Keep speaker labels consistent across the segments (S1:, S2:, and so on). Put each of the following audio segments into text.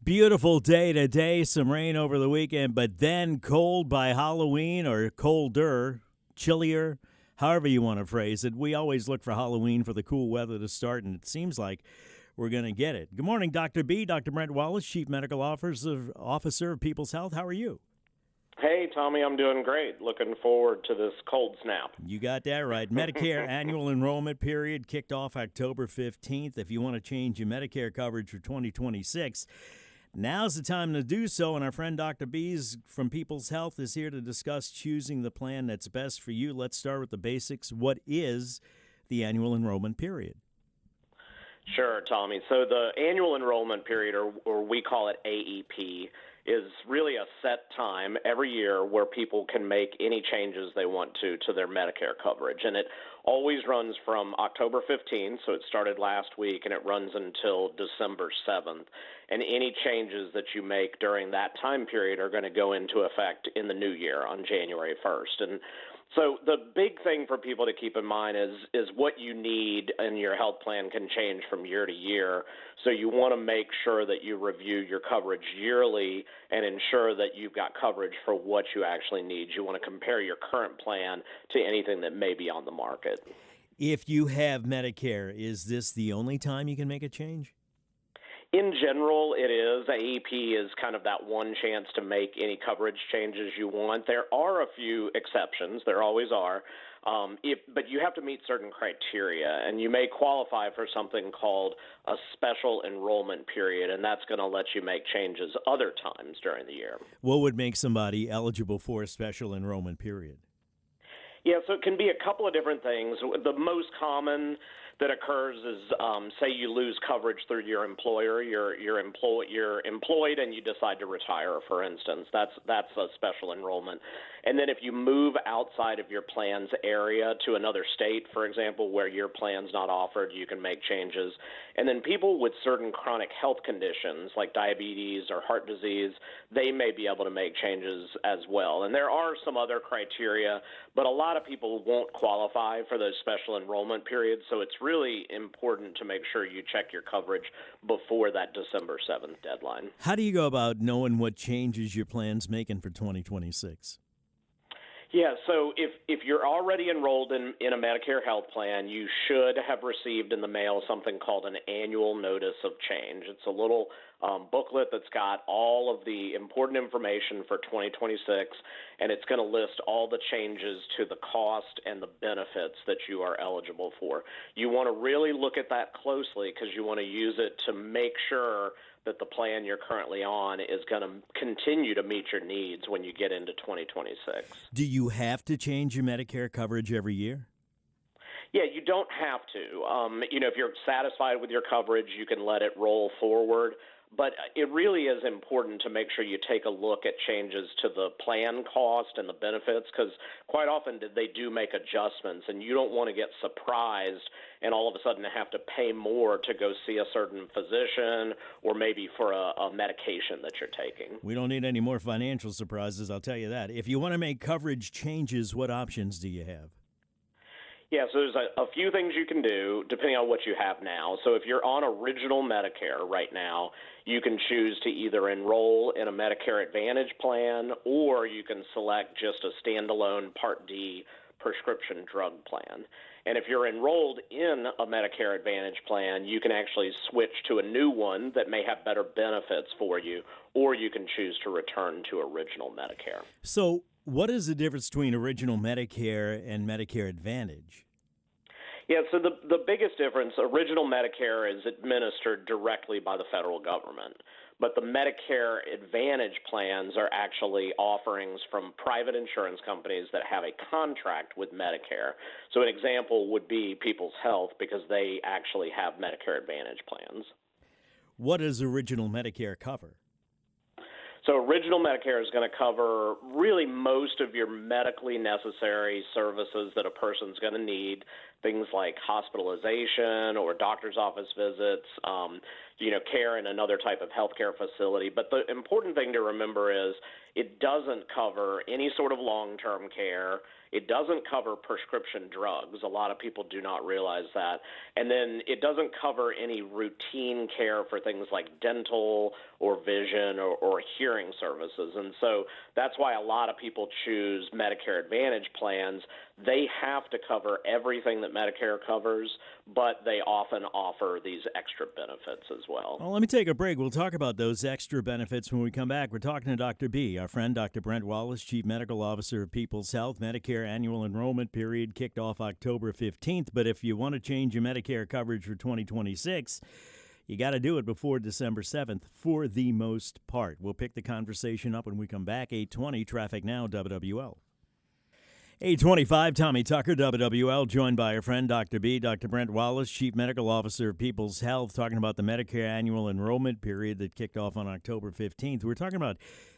S1: Beautiful day today, some rain over the weekend, but then cold by Halloween or colder, chillier, however you want to phrase it. We always look for Halloween for the cool weather to start, and it seems like we're going to get it. Good morning, Dr. B. Dr. Brent Wallis, Chief Medical Officer of People's Health. How are you?
S2: Hey, Tommy, I'm doing great. Looking forward to this cold snap.
S1: You got that right. Medicare Annual Enrollment Period kicked off October 15th. If you want to change your Medicare coverage for 2026, now's the time to do so, and our friend Dr. Bees from People's Health is here to discuss choosing the plan that's best for you. Let's start with the basics. What is the Annual Enrollment Period?
S2: Sure, Tommy. So the Annual Enrollment Period, or we call it AEP, is really a set time every year where people can make any changes they want to their Medicare coverage. And it always runs from October 15th, so it started last week, and it runs until December 7th. And any changes that you make during that time period are going to go into effect in the new year on January 1st. And so the big thing for people to keep in mind is what you need in your health plan can change from year to year. So you want to make sure that you review your coverage yearly and ensure that you've got coverage for what you actually need. You want to compare your current plan to anything that may be on the market.
S1: If you have Medicare, is this the only time you can make a change?
S2: In general, it is. AEP is kind of that one chance to make any coverage changes you want. There are a few exceptions. There always are. But you have to meet certain criteria, and you may qualify for something called a special enrollment period, and that's going to let you make changes other times during the year.
S1: What would make somebody eligible for a special enrollment period?
S2: Yeah, so it can be a couple of different things. The most common that occurs is, say you lose coverage through your employer. You're employed and you decide to retire, for instance. That's a special enrollment. And then if you move outside of your plan's area to another state, for example, where your plan's not offered, you can make changes. And then people with certain chronic health conditions like diabetes or heart disease, they may be able to make changes as well. And there are some other criteria, but a lot of people won't qualify for those special enrollment periods, so it's really important to make sure you check your coverage before that December 7th deadline.
S1: How do you go about knowing what changes your plan's making for 2026?
S2: Yeah, so if you're already enrolled in a Medicare health plan, you should have received in the mail something called an annual notice of change. It's a little booklet that's got all of the important information for 2026, and it's going to list all the changes to the cost and the benefits that you are eligible for. You want to really look at that closely because you want to use it to make sure that the plan you're currently on is going to continue to meet your needs when you get into 2026.
S1: Do you have to change your Medicare coverage every year?
S2: Yeah, you don't have to. If you're satisfied with your coverage, you can let it roll forward. But it really is important to make sure you take a look at changes to the plan cost and the benefits, because quite often they do make adjustments, and you don't want to get surprised and all of a sudden have to pay more to go see a certain physician or maybe for a medication that you're taking.
S1: We don't need any more financial surprises, I'll tell you that. If you want to make coverage changes, what options do you have?
S2: Yeah, so there's a few things you can do depending on what you have now. So if you're on Original Medicare right now, you can choose to either enroll in a Medicare Advantage plan or you can select just a standalone Part D prescription drug plan. And if you're enrolled in a Medicare Advantage plan, you can actually switch to a new one that may have better benefits for you, or you can choose to return to Original Medicare.
S1: So what is the difference between Original Medicare and Medicare Advantage?
S2: Yeah, so the biggest difference, Original Medicare is administered directly by the federal government, but the Medicare Advantage plans are actually offerings from private insurance companies that have a contract with Medicare. So an example would be People's Health, because they actually have Medicare Advantage plans.
S1: What does Original Medicare cover?
S2: So Original Medicare is going to cover really most of your medically necessary services that a person's going to need things like hospitalization or doctor's office visits, care in another type of healthcare facility. But the important thing to remember is it doesn't cover any sort of long-term care. It doesn't cover prescription drugs. A lot of people do not realize that. And then it doesn't cover any routine care for things like dental or vision or hearing services. And so that's why a lot of people choose Medicare Advantage plans. They have to cover everything that Medicare covers, but they often offer these extra benefits as well.
S1: Well, let me take a break. We'll talk about those extra benefits when we come back. We're talking to Dr. B, our friend Dr. Brent Wallis, Chief Medical Officer of People's Health. Medicare Annual Enrollment Period kicked off October 15th, but if you want to change your Medicare coverage for 2026, you got to do it before December 7th for the most part. We'll pick the conversation up when we come back. 8:20 Traffic Now, WWL. 8:25, Tommy Tucker, WWL, joined by our friend Dr. B, Dr. Brent Wallis, Chief Medical Officer of People's Health, talking about the Medicare Annual Enrollment Period that kicked off on October 15th. We're talking about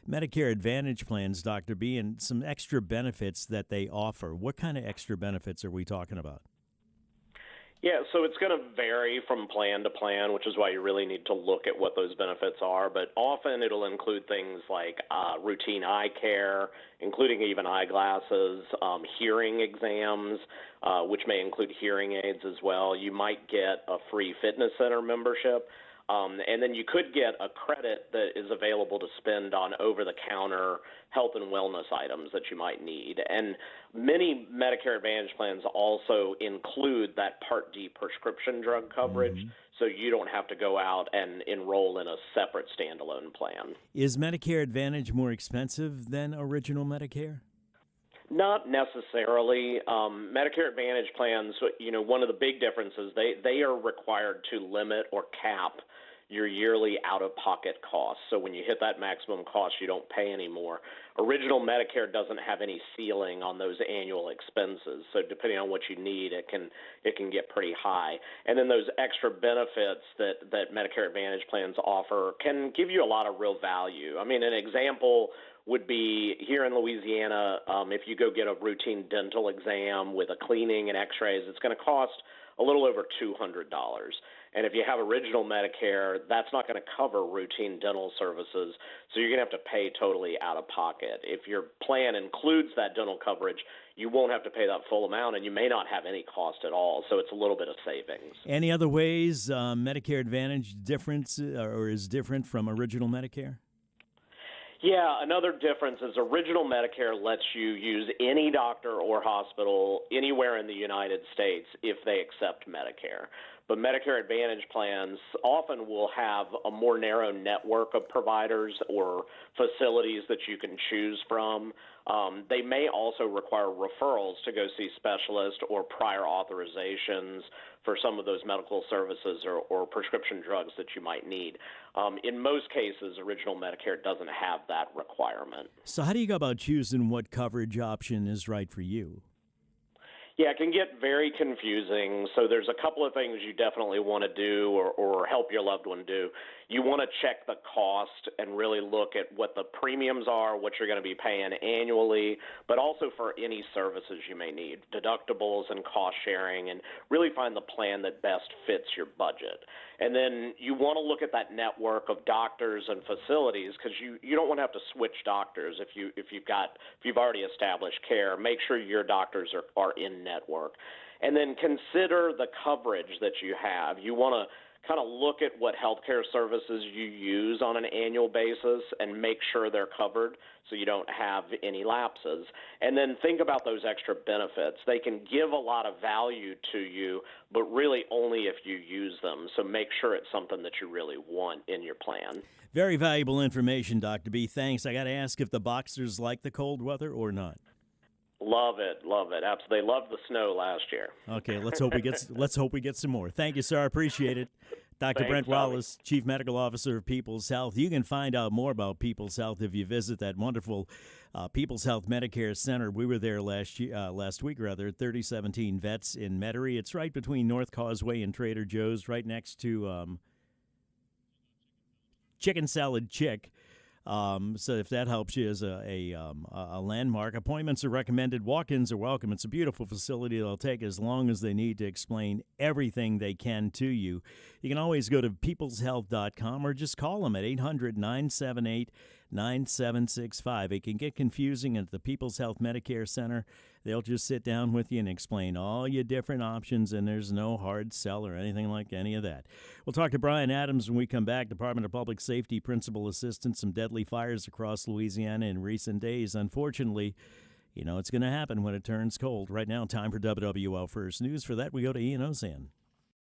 S1: Medicare Advantage plans, Dr. B, and some extra benefits that they offer. What kind of extra benefits are we talking about?
S2: Yeah, so it's going to vary from plan to plan, which is why you really need to look at what those benefits are. But often it'll include things like routine eye care, including even eyeglasses, hearing exams, which may include hearing aids as well. You might get a free fitness center membership. And then you could get a credit that is available to spend on over-the-counter health and wellness items that you might need. And many Medicare Advantage plans also include that Part D prescription drug coverage, so you don't have to go out and enroll in a separate standalone plan.
S1: Is Medicare Advantage more expensive than original Medicare?
S2: Not necessarily. Medicare Advantage plans, one of the big differences, they are required to limit or cap your yearly out-of-pocket costs. So when you hit that maximum cost, you don't pay anymore. Original Medicare doesn't have any ceiling on those annual expenses. So depending on what you need, it can get pretty high. And then those extra benefits that Medicare Advantage plans offer can give you a lot of real value. I mean, an example would be here in Louisiana, if you go get a routine dental exam with a cleaning and x-rays, it's going to cost a little over $200. And if you have original Medicare, that's not going to cover routine dental services, so you're going to have to pay totally out of pocket. If your plan includes that dental coverage, you won't have to pay that full amount, and you may not have any cost at all, so it's a little bit of savings.
S1: Any other ways Medicare Advantage is different from original Medicare?
S2: Yeah, another difference is original Medicare lets you use any doctor or hospital anywhere in the United States if they accept Medicare. But Medicare Advantage plans often will have a more narrow network of providers or facilities that you can choose from. They may also require referrals to go see specialists or prior authorizations for some of those medical services or prescription drugs that you might need. In most cases, original Medicare doesn't have that requirement.
S1: So how do you go about choosing what coverage option is right for you?
S2: Yeah, it can get very confusing. So there's a couple of things you definitely want to do or help your loved one do. You want to check the cost and really look at what the premiums are, what you're going to be paying annually, but also for any services you may need, deductibles and cost sharing, and really find the plan that best fits your budget. And then you want to look at that network of doctors and facilities because you don't want to have to switch doctors if you've already established care. Make sure your doctors are in network. And then consider the coverage that you have. You want to kind of look at what healthcare services you use on an annual basis and make sure they're covered so you don't have any lapses. And then think about those extra benefits. They can give a lot of value to you, but really only if you use them. So make sure it's something that you really want in your plan.
S1: Very valuable information, Dr. B. Thanks. I got to ask if the Boxers like the cold weather or not.
S2: Love it. Absolutely. They loved the snow last year.
S1: Okay, let's hope we get some more. Thank you, sir. I appreciate it. Dr.
S2: Thanks,
S1: Brent
S2: Tommy.
S1: Wallis, Chief Medical Officer of People's Health. You can find out more about People's Health if you visit that wonderful People's Health Medicare Center. We were there last week, 3017 Vets in Metairie. It's right between North Causeway and Trader Joe's, right next to Chicken Salad Chick. So if that helps you as a landmark, appointments are recommended. Walk-ins are welcome. It's a beautiful facility. They'll take as long as they need to explain everything they can to you. You can always go to peopleshealth.com or just call them at 800-978-9765. It can get confusing at the People's Health Medicare Center. They'll just sit down with you and explain all your different options, and there's no hard sell or anything like any of that. We'll talk to Brian Adams when we come back. Department of Public Safety Principal Assistant, some deadly fires across Louisiana in recent days. Unfortunately, it's going to happen when it turns cold. Right now, time for WWL First News. For that, we go to Ian Ozan.